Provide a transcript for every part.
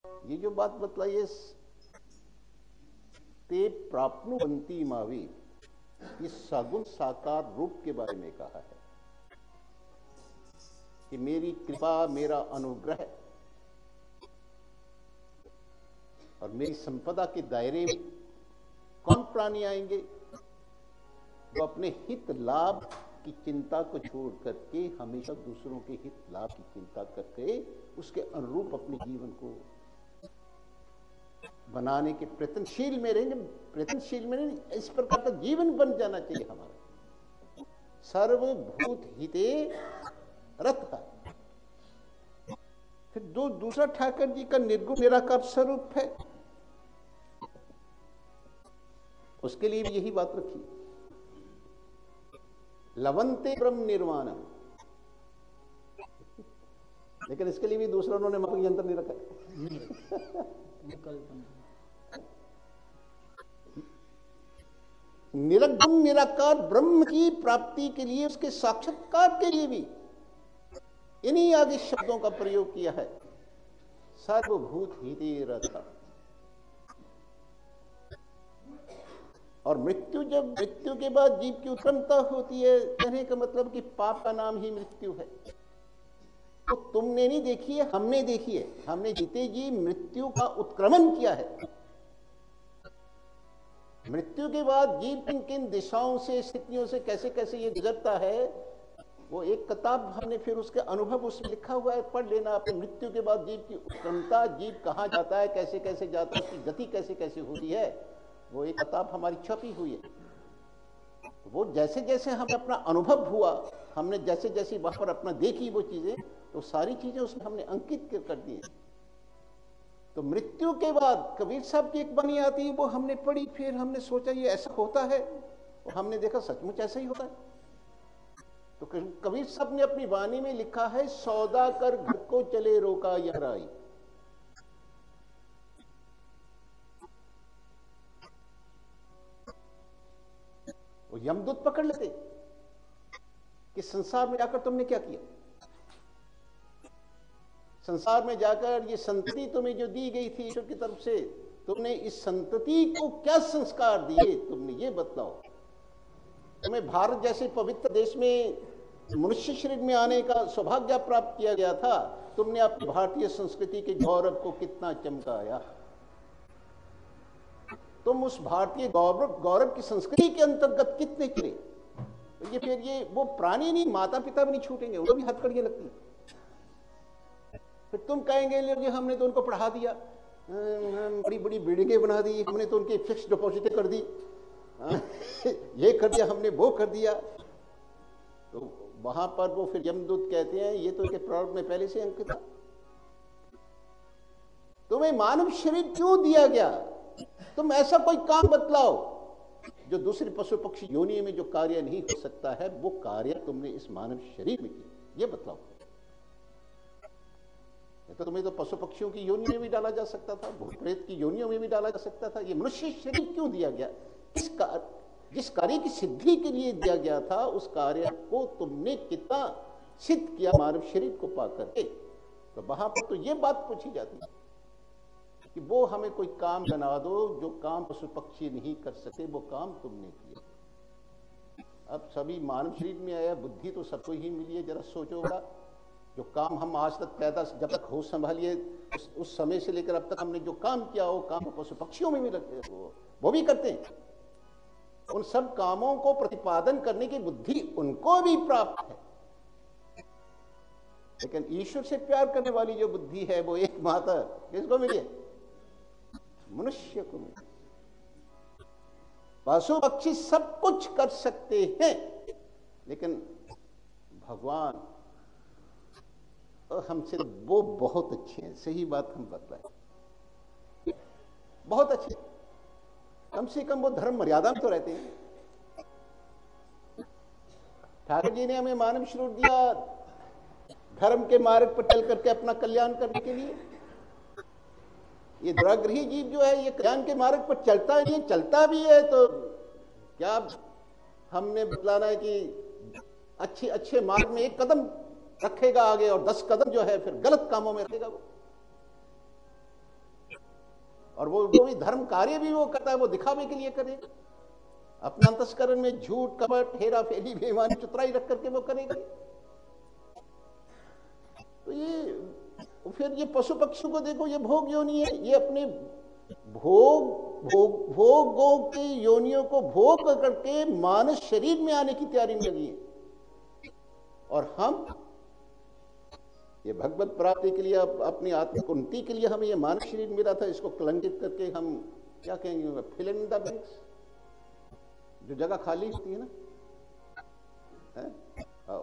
ये जो बात बतलाई ते प्राप्नुवन्ति मावी, इस सगुण साकार रूप के बारे में कहा है कि मेरी कृपा, मेरा अनुग्रह और मेरी संपदा के दायरे में कौन प्राणी आएंगे? जो अपने हित लाभ की चिंता को छोड़ करके हमेशा दूसरों के हित लाभ की चिंता करके उसके अनुरूप अपने जीवन को बनाने के प्रयत्नशील में रहेंगे। प्रयत्नशील में नहीं, इस प्रकार का जीवन बन जाना चाहिए हमारा। सर्वभूत हिते रथ। फिर दूसरा ठाकर जी का निर्गुण निराकार स्वरूप है, उसके लिए भी यही बात रखी, लवंते ब्रह्म निर्वाणम। लेकिन इसके लिए भी दूसरा उन्होंने मापक यंत्र नहीं रखा। निरगुण निराकार ब्रह्म की प्राप्ति के लिए, उसके साक्षात्कार के लिए भी इन्हीं आगे शब्दों का प्रयोग किया है, सर्वभूत हिते रथ। और मृत्यु के बाद जीव की उत्पन्नता होती है, कहने का मतलब कि पाप का नाम ही मृत्यु है। तो तुमने नहीं देखी है, हमने देखी है। हमने जीते जी मृत्यु का उत्क्रमण किया है। मृत्यु के बाद जीव किन किन दिशाओं से, स्थितियों से कैसे कैसे ये गुजरता है, वो एक किताब हमने फिर उसके अनुभव उसमें लिखा हुआ है, पढ़ लेना अपने। मृत्यु के बाद जीव की उत्क्रमता, जीव कहाँ जाता है, कैसे कैसे जाता है, उसकी गति कैसे कैसे होती है, वो एक किताब हमारी छपी हुई है। वो जैसे जैसे हमें अपना अनुभव हुआ, हमने जैसे जैसे वहां पर अपना देखी वो चीजें, तो सारी चीजें उसमें हमने अंकित कर दी। तो मृत्यु के बाद कबीर साहब की एक वाणी आती है, वो हमने पढ़ी, फिर हमने सोचा ये ऐसा होता है, और हमने देखा सचमुच ऐसा ही होता है। तो कबीर साहब ने अपनी वाणी में लिखा है, सौदा कर घर को चले रोका यहराई। वो यमदूत पकड़ लेते कि संसार में जाकर तुमने क्या किया, संसार में जाकर ये संतति तुम्हें जो दी गई थी ईश्वर की तरफ से, तुमने इस संतति को क्या संस्कार दिए, तुमने ये बतलाओ। तुम्हें भारत जैसे पवित्र देश में मनुष्य शरीर में आने का सौभाग्य प्राप्त किया गया था, तुमने अपनी भारतीय संस्कृति के गौरव को कितना चमकाया। तुम उस भारतीय गौरव की संस्कृति के अंतर्गत कितने चले। तो ये फिर ये वो प्राणी नहीं, माता पिता भी नहीं छूटेंगे, उनको भी हथकड़ियां लगती है। फिर तुम कहेंगे ले हमने तो उनको पढ़ा दिया, बड़ी बड़ी बिल्डिंगें बना दी, हमने तो उनकी फिक्स डिपॉजिटें कर दी, ये कर दिया हमने, वो कर दिया। तो वहां पर वो फिर यमदूत कहते हैं ये तो इनके प्रारंभ में पहले से अंकित था। तुम्हें मानव शरीर क्यों दिया गया, तुम ऐसा कोई काम बतलाओ जो दूसरे पशु पक्षी योनि में जो कार्य नहीं हो सकता है, वो कार्य तुमने इस मानव शरीर में किया, ये बतलाओ। तो तुम्हें तो पशु पक्षियों की योनि में भी डाला जा सकता था, भूत प्रेत की योनियों में भी डाला जा सकता था। ये मनुष्य शरीर क्यों दिया गया? जिस कार्य की सिद्धि के लिए दिया गया था, उस कार्य को तुमने कितना सिद्ध किया मानव शरीर को पा करके। तो वहां पर तो ये बात पूछी जाती है कि वो हमें कोई काम बना दो जो काम पशु पक्षी नहीं कर सके, वो काम तुमने किया। अब सभी मानव शरीर में आया, बुद्धि तो सबको ही मिली है। जरा सोचोगा, जो काम हम आज तक पैदा जब तक होश संभालिए उस समय से लेकर अब तक हमने जो काम किया, वो काम पशु पक्षियों में भी लगते, वो भी करते हैं। उन सब कामों को प्रतिपादन करने की बुद्धि उनको भी प्राप्त है। लेकिन ईश्वर से प्यार करने वाली जो बुद्धि है, वो एकमात्र किसको मिली है? मनुष्य को मिली। पशु पक्षी सब कुछ कर सकते हैं, लेकिन भगवान हमसे वो बहुत अच्छे हैं। सही बात हम बतलाएं, बहुत अच्छे, कम से कम वो धर्म मर्यादा में तो रहते हैं। ठाकुर जी ने हमें मानव शरीर दिया धर्म के मार्ग पर चल करके अपना कल्याण करने के लिए। ये दुराग्रही जीव जो है, ये कल्याण के मार्ग पर चलता ही नहीं, चलता भी है तो क्या हमने बतलाना है कि अच्छे अच्छे मार्ग में एक कदम रखेगा आगे और 10 कदम जो है फिर गलत कामों में रखेगा वो। और वो जो भी धर्म कार्य भी वो करता है वो दिखावे के लिए करेगा, अपना अंतस्करण में झूठ कपट हेरा फेरी बेईमानी चतुराई रख करके वो करेगा। तो ये फिर ये पशु पक्षियों को देखो, ये भोग योनि है, ये अपने भोगों की योनियों को भोग करके मानस शरीर में आने की तैयारी में लगी है। और हम ये भगवत प्राप्ति के लिए, अपनी आत्मिक उन्नति के लिए हमें ये मानव शरीर मिला था, इसको कलंकित करके हम क्या कहेंगे, फिल इन द ब्लैंक्स, जो जगह खाली होती है ना,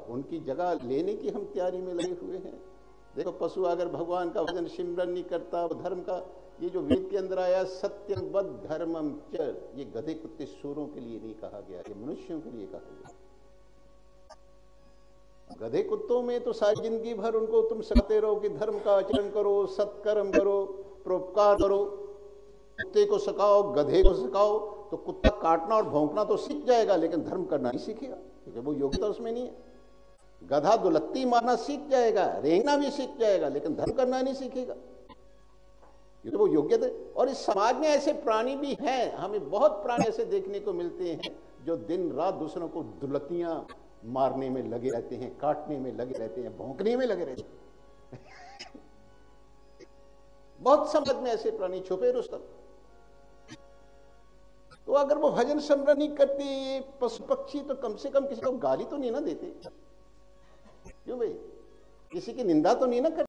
उनकी जगह लेने की हम तैयारी में लगे हुए हैं। देखो पशु अगर भगवान का भजन सिमरन नहीं करता, वो धर्म का, ये जो वेद के अंदर आया सत्यम वद धर्मम च, ये गधे कुत्ते सूरों के लिए नहीं कहा गया, ये मनुष्यों के लिए कहा गया। गधे कुत्तों में तो सारी जिंदगी भर उनको तुम सिखाते रहो कि धर्म का आचरण करो, सत्कर्म करो, परोपकार करो। कुत्ते को सिखाओ, गधे को सिखाओ, तो कुत्ता काटना और भौंकना तो सीख जाएगा, लेकिन धर्म करना नहीं सीखेगा, क्योंकि वो योग्यता उसमें नहीं है। गधा दुलत्ती मारना सीख जाएगा, रेंगना भी सीख जाएगा, लेकिन धर्म करना नहीं सीखेगा, क्योंकि वो योग्यता। और इस समाज में ऐसे प्राणी भी हैं, हमें बहुत प्राणी ऐसे देखने को मिलते हैं जो दिन रात दूसरों को दुलत्तियां मारने में लगे रहते हैं, काटने में लगे रहते हैं, भौंकने में लगे रहते हैं। बहुत समाज में ऐसे प्राणी छुपे रुस्तम। तो अगर वो भजन स्मरण नहीं करते पशु पक्षी, तो कम से कम किसी को गाली तो नहीं ना देते, क्यों भाई, किसी की निंदा तो नहीं ना करते।